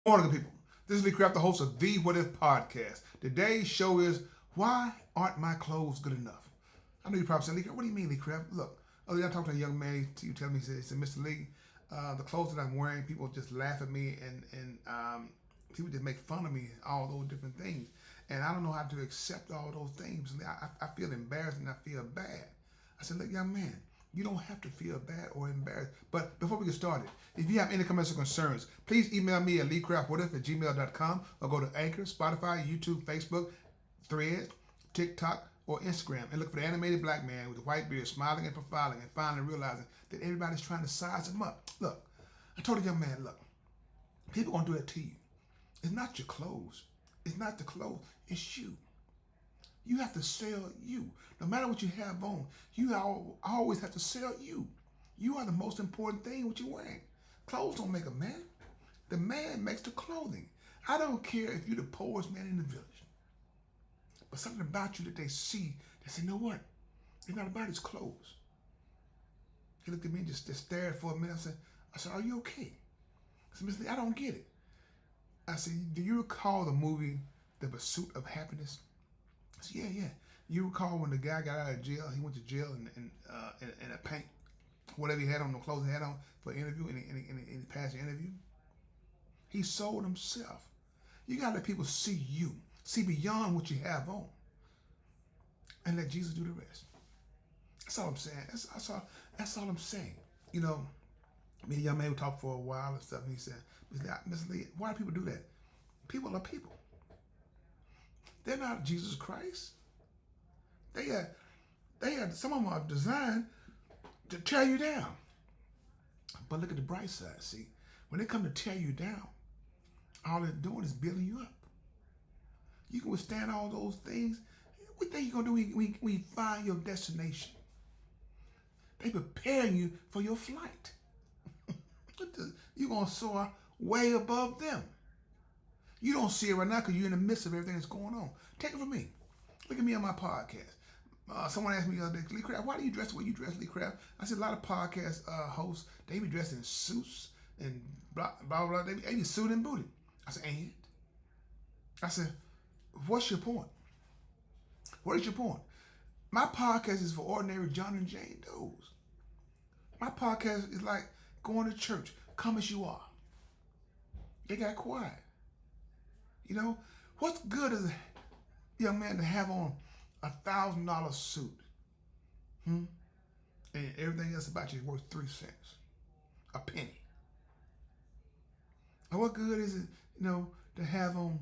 Morning, people. This is Lee Craft, the host of the What If podcast. Today's show is Why Aren't My Clothes Good Enough? I know you're probably saying, Lee Craft, what do you mean, Lee Craft? Look, other day I talked to a young man, he telling me, he said, Mr. Lee, the clothes that I'm wearing, people just laugh at me and people just make fun of me, all those different things. And I don't know how to accept all those things. I feel embarrassed and I feel bad. I said, look, young man, you don't have to feel bad or embarrassed. But before we get started, if you have any comments or concerns, please email me at leecraftwhatif@gmail.com or go to Anchor, Spotify, YouTube, Facebook, Threads, TikTok, or Instagram and look for the animated black man with the white beard smiling and profiling and finally realizing that everybody's trying to size him up. Look, I told the young man, look, people gonna do that to you. It's not your clothes. It's not the clothes. It's you. You have to sell you. No matter what you have on, you always have to sell you. You are the most important thing what you're wearing. Clothes don't make a man. The man makes the clothing. I don't care if you're the poorest man in the village. But something about you that they see, they say, you know what? It's not about his clothes. He looked at me and just stared for a minute. I said, are you okay? I said, Mr. Lee, I don't get it. I said, do you recall the movie The Pursuit of Happiness? I said, yeah. You recall when the guy got out of jail, he went to jail in a paint, whatever he had on, the clothes he had on for an interview, and he passed the interview? He sold himself. You got to let people see you, see beyond what you have on, and let Jesus do the rest. That's all I'm saying. That's all I'm saying. You know, me and the young man, we talked for a while and stuff, and he said, Mr. Lee, why do people do that? People are people. They're not Jesus Christ. They are, some of them are designed to tear you down. But look at the bright side, see. When they come to tear you down, all they're doing is building you up. You can withstand all those things. What think you're going to do when you find your destination? They preparing you for your flight. You're going to soar way above them. You don't see it right now because you're in the midst of everything that's going on. Take it from me. Look at me on my podcast. Someone asked me the other day, Lee Craft, why do you dress the way you dress, Lee Craft? I said, a lot of podcast hosts, they be dressed in suits and blah, blah, blah. They be suited and booted. I said, and? I said, what's your point? What is your point? My podcast is for ordinary John and Jane Does. My podcast is like going to church. Come as you are. They got quiet. You know, what's good as a young man to have on $1,000 suit, and everything else about you is worth 3 cents, a penny? And what good is it, to have on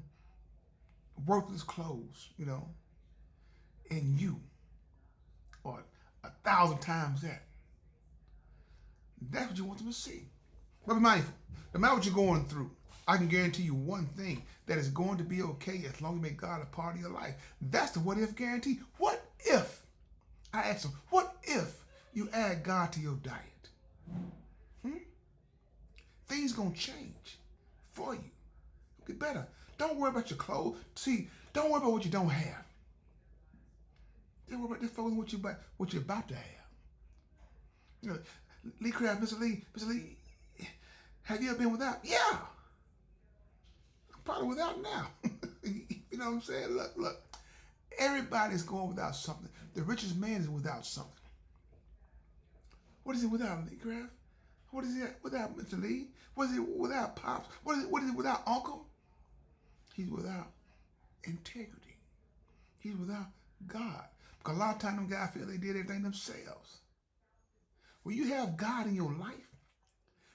worthless clothes, and you, or 1,000 times that? That's what you want them to see. But be mindful, no matter what you're going through, I can guarantee you one thing, that is going to be okay as long as you make God a part of your life. That's the what if guarantee. What if, I asked him, what if you add God to your diet? Things going to change for you. Get better. Don't worry about your clothes. See, don't worry about what you don't have. Don't worry about this focus on what you're about to have. Lee Craft, Mr. Lee, have you ever been without? Yeah. Probably without now. You know what I'm saying? Look. Everybody's going without something. The richest man is without something. What is he without, Lee Craft? What is he without, Mr. Lee? What is he without, Pops? What is he without, Uncle? He's without integrity. He's without God. Because a lot of times them guys feel they did everything themselves. When you have God in your life,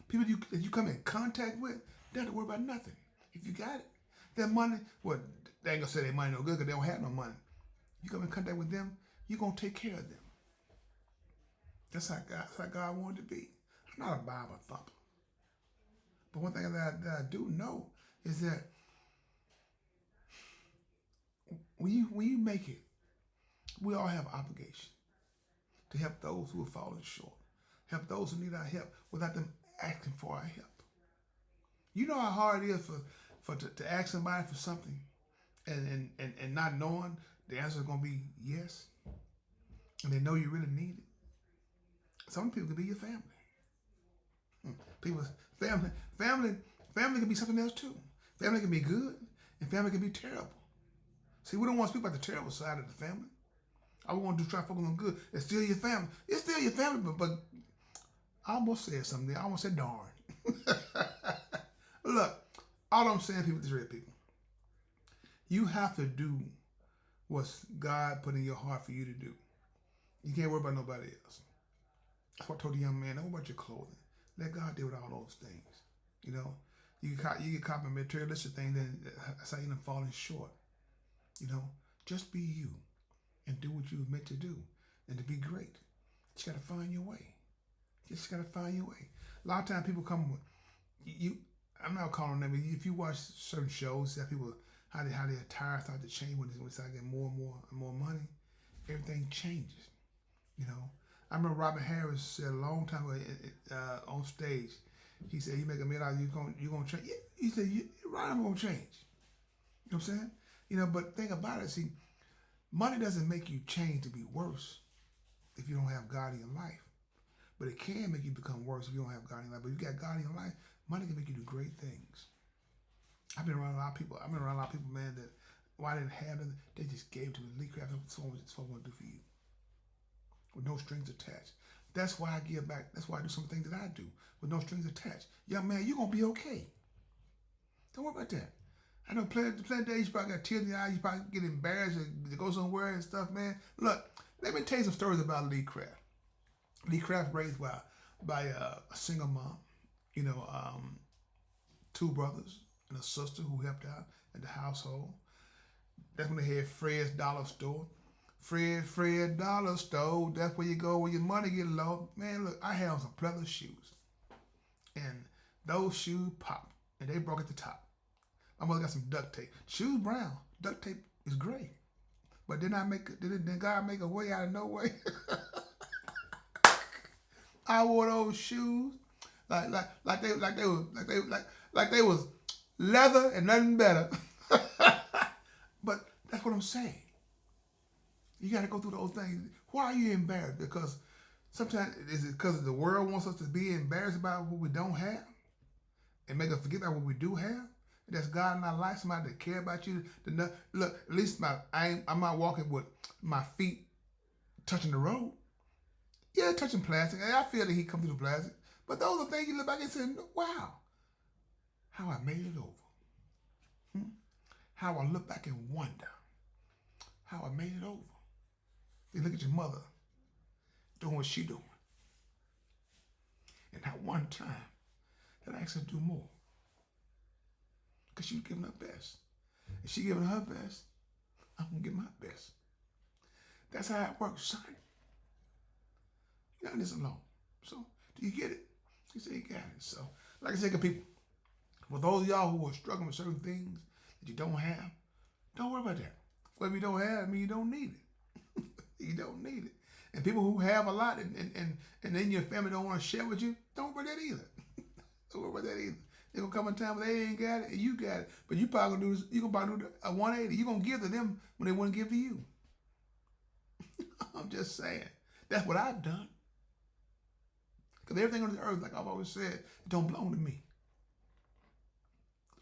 people that you come in contact with, they don't have to worry about nothing. If you got it, their money, well, they ain't gonna say their money no good because they don't have no money. You come in contact with them, you're gonna take care of them. That's how God wanted to be. I'm not a Bible thumper. But one thing that I do know is that when you make it, we all have obligation to help those who have fallen short, help those who need our help without them asking for our help. You know how hard it is to ask somebody for something and not knowing the answer is going to be yes, and they know you really need it. Some people can be your family. People, family can be something else too. Family can be good, and family can be terrible. See, we don't want to speak about the terrible side of the family. All we want to do is try to focus on good. It's still your family. It's still your family, but I almost said something there. I almost said darn. Look, all I'm saying, people, is real people. You have to do what's God put in your heart for you to do. You can't worry about nobody else. That's what I told the young man. Don't worry about your clothing. Let God deal with all those things. You know, you get caught in materialistic things, then that's how you're falling short. You know, just be you and do what you were meant to do and to be great. You just got to find your way. You just got to find your way. A lot of times people come with you. I'm not calling them. If you watch certain shows, that people how their attire start to change when they start getting more and more money. Everything changes. You know, I remember Robert Harris said a long time ago on stage. He said, "You make $1 million, you gonna change." Yeah, he said, "Right, I'm gonna change." You know what I'm saying? You know, but think about it. See, money doesn't make you change to be worse if you don't have God in your life. But it can make you become worse if you don't have God in your life. But if you got God in your life, money can make you do great things. I've been around a lot of people. Man, that why I didn't have them, they just gave to me. Lee Craft, that's what I want to do for you. With no strings attached. That's why I give back. That's why I do some things that I do with no strings attached. Young man, you're going to be okay. Don't worry about that. I know plenty of days you probably got tears in your eyes. You probably get embarrassed to go somewhere and stuff, man. Look, let me tell you some stories about Lee Craft. Lee Craft raised by a single mom. You know, 2 brothers and a sister who helped out at the household. That's when they had Fred's Dollar Store. Fred Dollar Store. That's where you go when your money get low. Man, look, I had on some pleather shoes. And those shoes popped. And they broke at the top. My mother got some duct tape. Shoes brown. Duct tape is gray. But did God make a way out of no way? I wore those shoes like they was leather and nothing better. But that's what I'm saying. You got to go through those things. Why are you embarrassed? Because sometimes is it because the world wants us to be embarrassed about what we don't have and make us forget about what we do have? And that's God in our life, somebody that care about you. Look, at least I'm not walking with my feet touching the road. Yeah, touching plastic. I feel that he come through the plastic. But those are things you look back and say, wow, how I made it over. How I look back and wonder how I made it over. You look at your mother doing what she doing. And that one time that I asked her to do more. Because she was giving her best. And she giving her best, I'm going to give my best. That's how it works, son. You got this alone. So, do you get it? He said, you got it. So, like I said, good people, for those of y'all who are struggling with certain things that you don't have, don't worry about that. Whatever you don't have, I mean, you don't need it. You don't need it. And people who have a lot and then your family don't want to share with you, don't worry about that either. Don't worry about that either. There's going to come a time where they ain't got it and you got it. But you probably going to do this, you're going to do a 180. You're going to give to them when they want to give to you. I'm just saying. That's what I've done. Because everything on the earth, like I've always said, it don't belong to me.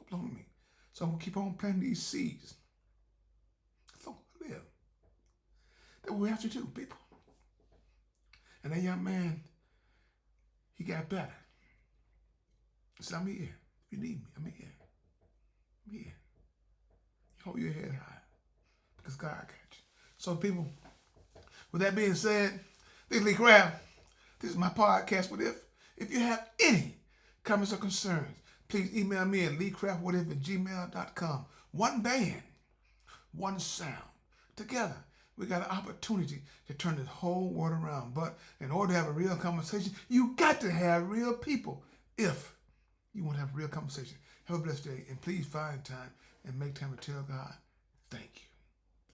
It don't belong to me. So I'm going to keep on planting these seeds. That's all I live. That's what we have to do, people. And that young man, he got better. So I'm here. If you need me, I'm here. I'm here. You hold your head high. Because God got you. So people, with that being said, this is Lee Craft. This is my podcast. What if you have any comments or concerns, please email me at leecraftwhatif@gmail.com. One band, one sound. Together, we got an opportunity to turn this whole world around. But in order to have a real conversation, you got to have real people. If you want to have a real conversation, have a blessed day. And please find time and make time to tell God, thank you.